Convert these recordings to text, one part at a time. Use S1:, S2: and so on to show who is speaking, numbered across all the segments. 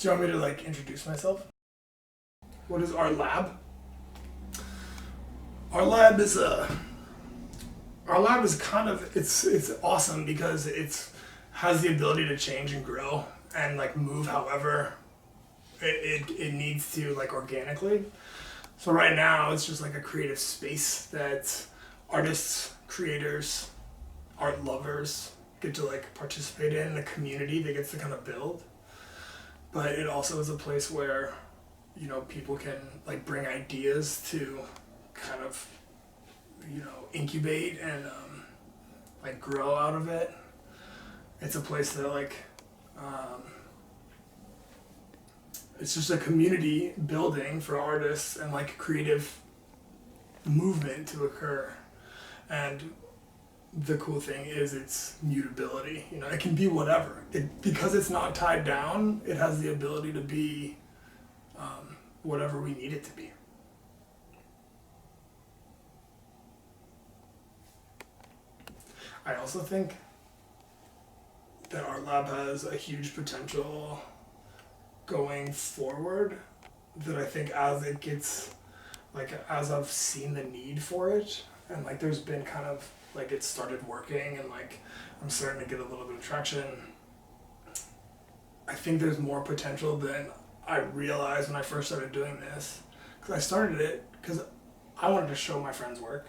S1: Do you want me to like introduce myself? What is ArtLab? ArtLab is kind of it's awesome because it's has the ability to change and grow and like move however it needs to, like organically. So right now it's just like a creative space that artists, creators, art lovers get to like participate in, a community that gets to kind of build. But it also is a place where, you know, people can like bring ideas to kind of, you know, incubate and like grow out of it. It's a place that like, it's just a community building for artists and like creative movement to occur. And the cool thing is its mutability. You know, it can be whatever. Because it's not tied down, it has the ability to be whatever we need it to be. I also think that ArtLab has a huge potential going forward, that I think as it gets, like as I've seen the need for it, and like there's been kind of like it started working and like I'm starting to get a little bit of traction, I think there's more potential than I realized when I first started doing this. Because I started it because I wanted to show my friends' work.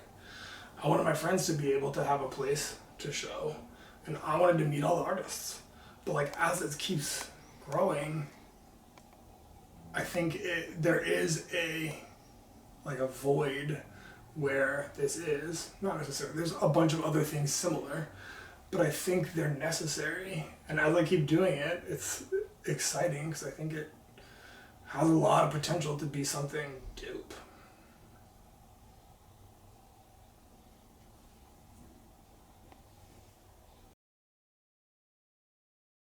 S1: I wanted my friends to be able to have a place to show, and I wanted to meet all the artists. But like as it keeps growing, I think there is a void where this is. Not necessarily, there's a bunch of other things similar, but I think they're necessary. And as I keep doing it, it's exciting because I think it has a lot of potential to be something dope.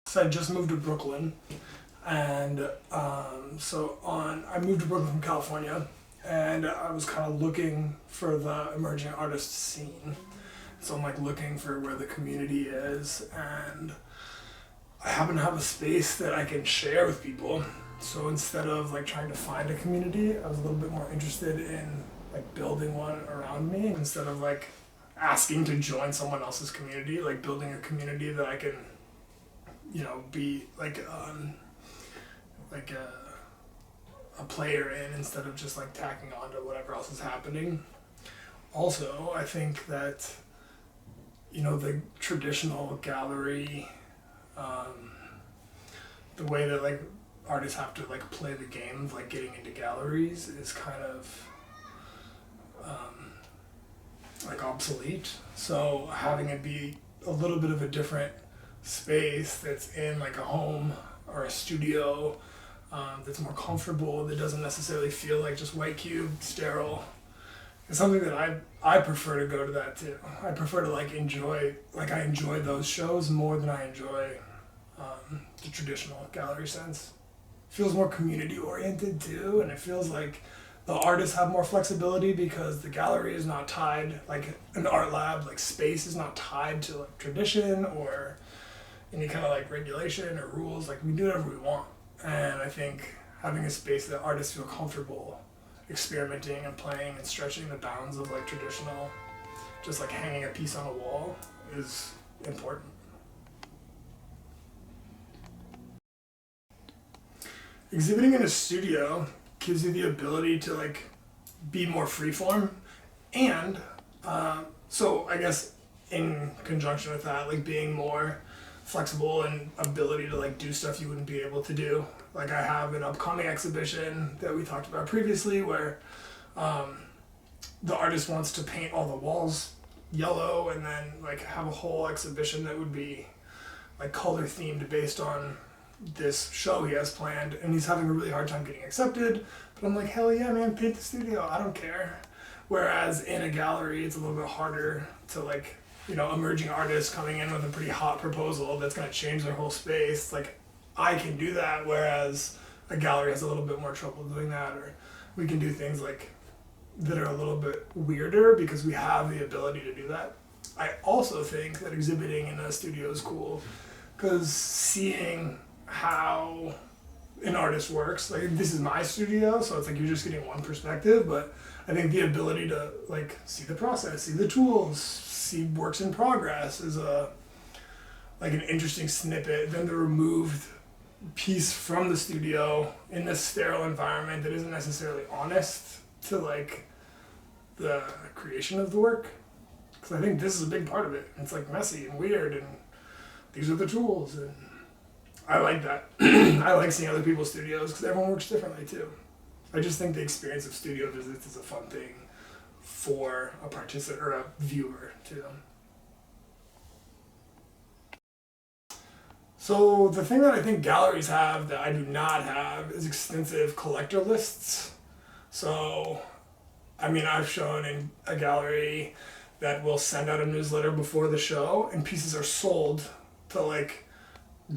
S1: So I just moved to Brooklyn, and I moved to Brooklyn from California, and I was kind of looking for the emerging artist scene. So I'm like looking for where the community is, and I happen to have a space that I can share with people. So instead of like trying to find a community, I was a little bit more interested in like building one around me instead of like asking to join someone else's community, like building a community that I can, you know, be like a player in instead of just like tacking on to whatever else is happening. Also, I think that, you know, the traditional gallery, the way that like artists have to like play the game of like getting into galleries is kind of like obsolete. So having it be a little bit of a different space that's in like a home or a studio, that's more comfortable, that doesn't necessarily feel like just white cube, sterile. It's something that I prefer to go to that too. I prefer to like enjoy those shows more than I enjoy the traditional gallery sense. It feels more community oriented too, and it feels like the artists have more flexibility because the gallery is not tied, like an art lab, like space is not tied to like tradition or any kind of like regulation or rules. Like we do whatever we want. And I think having a space that artists feel comfortable experimenting and playing and stretching the bounds of like traditional, just like hanging a piece on a wall, is important. Exhibiting in a studio gives you the ability to like be more freeform, and so I guess in conjunction with that, like being more flexible and ability to like do stuff you wouldn't be able to do. Like I have an upcoming exhibition that we talked about previously where the artist wants to paint all the walls yellow and then like have a whole exhibition that would be like color themed based on this show he has planned, and he's having a really hard time getting accepted. But I'm like, hell yeah, man, paint the studio, I don't care. Whereas in a gallery, it's a little bit harder to like, you know, emerging artists coming in with a pretty hot proposal that's gonna change their whole space. Like I can do that, whereas a gallery has a little bit more trouble doing that, or we can do things like that are a little bit weirder because we have the ability to do that. I also think that exhibiting in a studio is cool because seeing how an artist works. Like this is my studio, so it's like you're just getting one perspective, but I think the ability to like see the process, see the tools, see works in progress is like an interesting snippet. Then the removed piece from the studio in this sterile environment that isn't necessarily honest to like the creation of the work. Because I think this is a big part of it. It's like messy and weird, and these are the tools, and I like that. I like seeing other people's studios because everyone works differently too. I just think the experience of studio visits is a fun thing for a participant or a viewer too. So the thing that I think galleries have that I do not have is extensive collector lists. So, I mean, I've shown in a gallery that will send out a newsletter before the show, and pieces are sold to like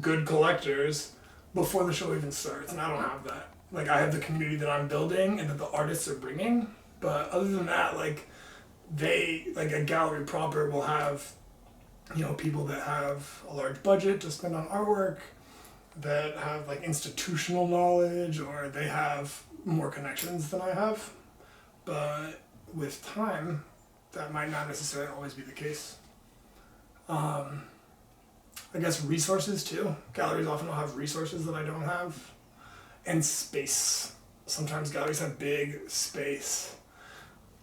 S1: good collectors before the show even starts, and I don't have that. Like I have the community that I'm building and that the artists are bringing, but other than that, like a gallery proper will have, you know, people that have a large budget to spend on artwork, that have like institutional knowledge, or they have more connections than I have. But with time, that might not necessarily always be the case. I guess resources too. Galleries often will have resources that I don't have. And space. Sometimes galleries have big space,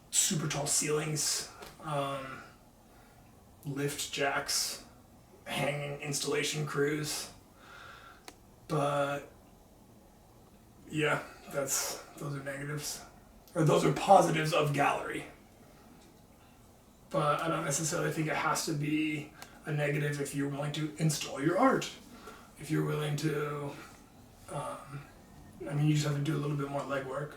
S1: super tall ceilings, lift jacks, hanging installation crews. But yeah, those are negatives. Or those are positives of gallery. But I don't necessarily think it has to be a negative if you're willing to install your art. If you're willing to, I mean, you just have to do a little bit more legwork.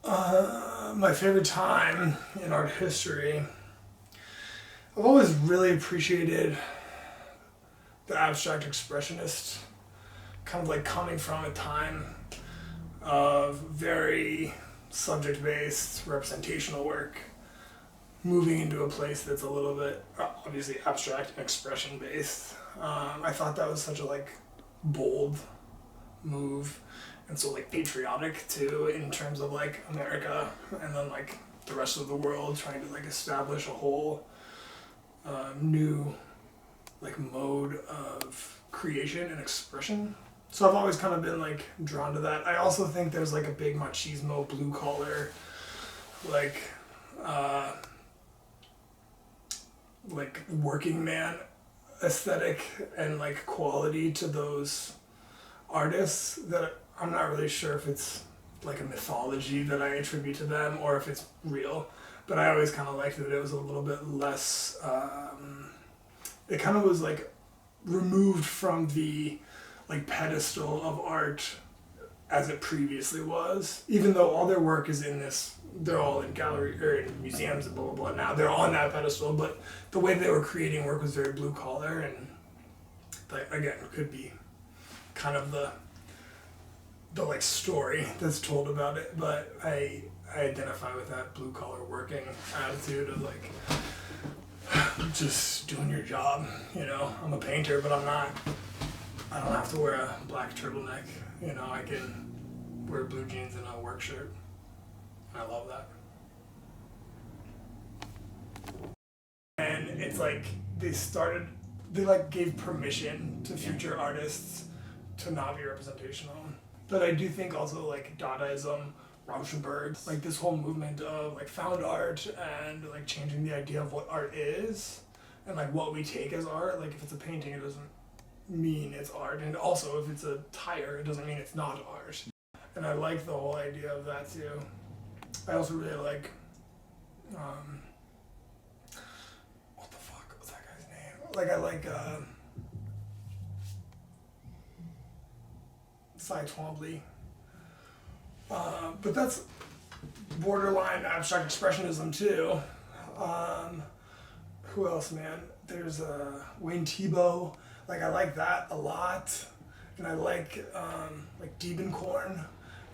S1: My favorite time in art history, I've always really appreciated the abstract expressionist, kind of like coming from a time of very subject-based representational work, moving into a place that's a little bit obviously abstract and expression-based. I thought that was such a like bold move, and so like patriotic too, in terms of like America and then like the rest of the world trying to like establish a whole new like mode of creation and expression. So I've always kind of been like drawn to that. I also think there's like a big machismo, blue collar, like working man aesthetic and like quality to those artists that I'm not really sure if it's like a mythology that I attribute to them or if it's real. But I always kind of liked that it was a little bit less, it kind of was like removed from the like pedestal of art as it previously was, even though all their work is in this, they're all in gallery or in museums and blah blah blah now, they're on that pedestal, but the way they were creating work was very blue collar, and like again could be kind of the like story that's told about it, but I identify with that blue collar working attitude of like just doing your job, you know. I'm a painter, but I don't have to wear a black turtleneck, you know. I can wear blue jeans and a work shirt. I love that. And it's like they like gave permission to future artists to not be representational. But I do think also like Dadaism, Rauschenberg, like this whole movement of like found art and like changing the idea of what art is and like what we take as art. Like if it's a painting, it doesn't mean it's art, and also if it's a tire, it doesn't mean it's not art. And I like the whole idea of that too. I also really like what the fuck was that guy's name? Like I like Cy Twombly. But that's borderline abstract expressionism too. Who else, man? There's Wayne Thiebaud. Like I like that a lot, and I like Diebenkorn.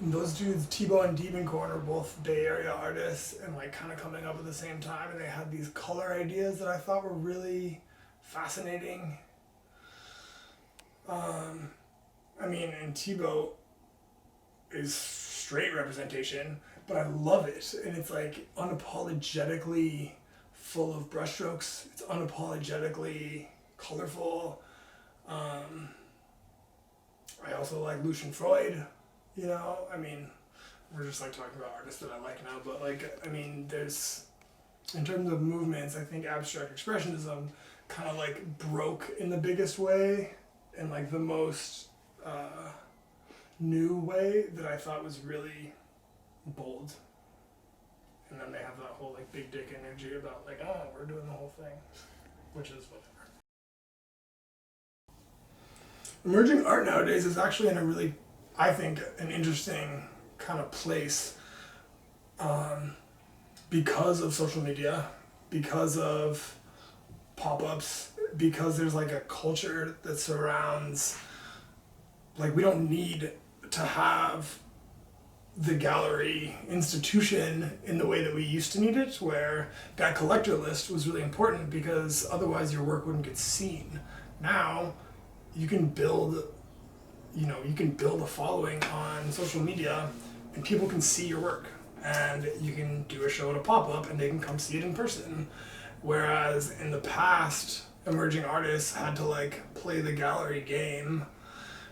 S1: And those dudes, Thiebaud and Diebenkorn, are both Bay Area artists, and like kind of coming up at the same time. And they had these color ideas that I thought were really fascinating. I mean, and Tebow is straight representation, but I love it. And it's like unapologetically full of brushstrokes. It's unapologetically colorful. I also like Lucian Freud, you know? I mean, we're just like talking about artists that I like now, but like, I mean, there's, in terms of movements, I think abstract expressionism kind of like broke in the biggest way, in like the most new way that I thought was really bold. And then they have that whole like big dick energy about like, oh, we're doing the whole thing, which is whatever. Emerging art nowadays is actually in a really, I think, an interesting kind of place because of social media, because of pop-ups, because there's like a culture that surrounds, like we don't need to have the gallery institution in the way that we used to need it, where that collector list was really important because otherwise your work wouldn't get seen. Now you can build, you can build a following on social media and people can see your work, and you can do a show at a pop-up and they can come see it in person. Whereas in the past, emerging artists had to like play the gallery game,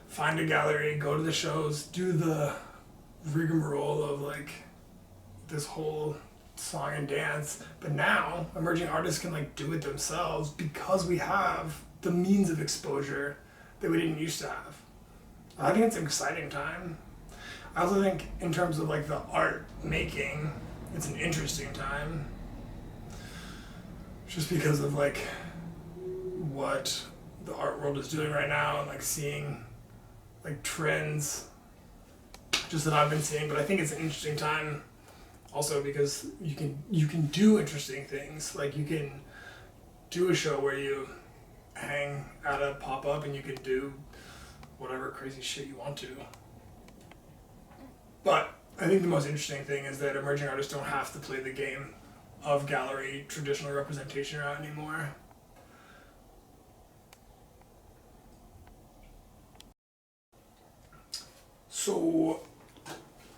S1: find a gallery, go to the shows, do the rigmarole of like this whole song and dance. But now emerging artists can like do it themselves because we have the means of exposure that we didn't used to have. I think it's an exciting time. I also think in terms of like the art making, it's an interesting time. Just because of like what the art world is doing right now and like seeing like trends just that I've been seeing. But I think it's an interesting time also because you can do interesting things. Like you can do a show where you hang at a pop-up and you can do whatever crazy shit you want to. But I think the most interesting thing is that emerging artists don't have to play the game of gallery traditional representation around anymore. So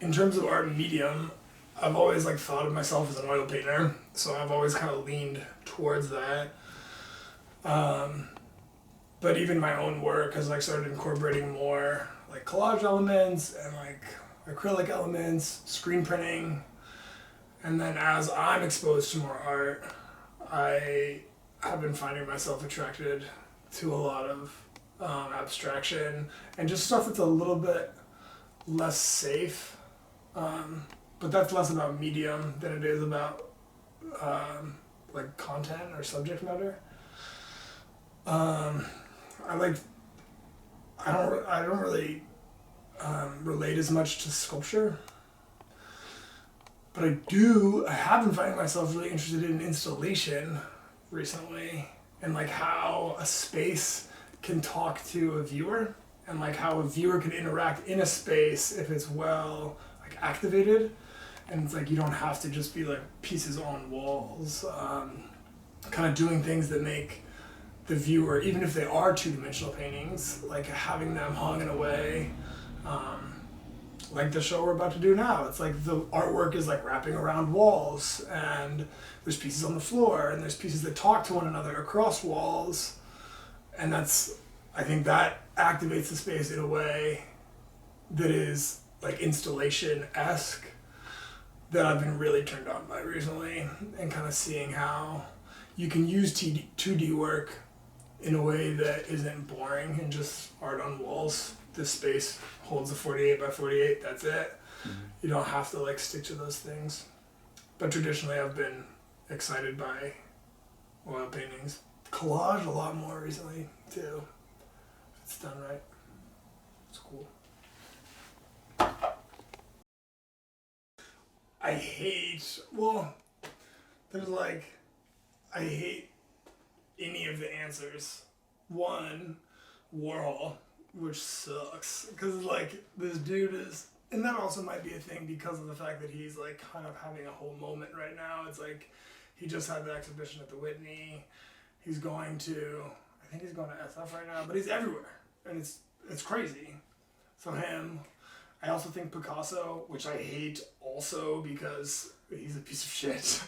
S1: in terms of art medium, I've always like thought of myself as an oil painter, so I've always kind of leaned towards that. But even my own work has like started incorporating more like collage elements and like acrylic elements, screen printing. And then as I'm exposed to more art, I have been finding myself attracted to a lot of abstraction and just stuff that's a little bit less safe. But that's less about medium than it is about like content or subject matter. I don't really relate as much to sculpture, but I have been finding myself really interested in installation recently, and like how a space can talk to a viewer, and like how a viewer can interact in a space if it's well like activated, and it's like you don't have to just be like pieces on walls, kind of doing things that make the viewer, even if they are two-dimensional paintings, like having them hung in a way, like the show we're about to do now. It's like the artwork is like wrapping around walls, and there's pieces on the floor, and there's pieces that talk to one another across walls, and I think that activates the space in a way that is like installation-esque that I've been really turned on by recently, and kind of seeing how you can use 2D work in a way that isn't boring and just art on walls. This space holds a 48 by 48, that's it. Mm-hmm. You don't have to like stick to those things. But traditionally I've been excited by oil paintings. Collage a lot more recently too. If it's done right. It's cool. I hate any of the answers. One, Warhol, which sucks, because like this dude is, and that also might be a thing because of the fact that he's like kind of having a whole moment right now. It's like he just had the exhibition at the Whitney. I think he's going to SF right now, but he's everywhere. and it's crazy. So him. I also think Picasso, which I hate also because he's a piece of shit.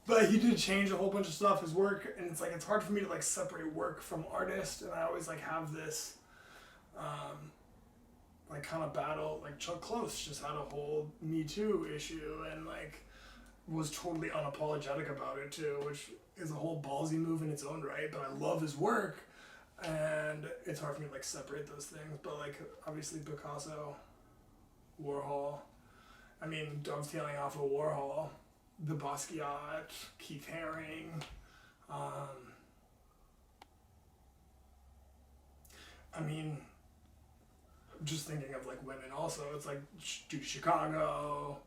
S1: But he did change a whole bunch of stuff, his work, and it's like it's hard for me to like separate work from artist, and I always like have this like kind of battle. Like Chuck Close just had a whole Me Too issue and like was totally unapologetic about it too, which is a whole ballsy move in its own right, but I love his work. And it's hard for me to like separate those things, but like obviously Picasso, Warhol, I mean dovetailing off of Warhol, the Basquiat, Keith Haring, I mean, just thinking of like women also, it's like do Chicago,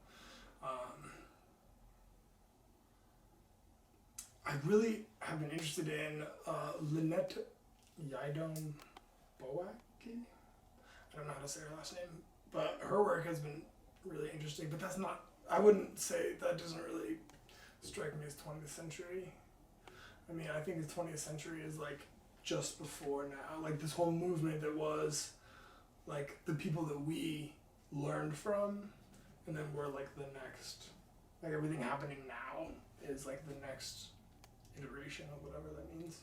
S1: I really have been interested in Lynette Yidon Boaki? I don't know how to say her last name, but her work has been really interesting, but that's not, I wouldn't say, that doesn't really strike me as 20th century. I mean, I think the 20th century is like just before now, like this whole movement that was like the people that we learned from, and then we're like the next, like everything happening now is like the next iteration of whatever that means.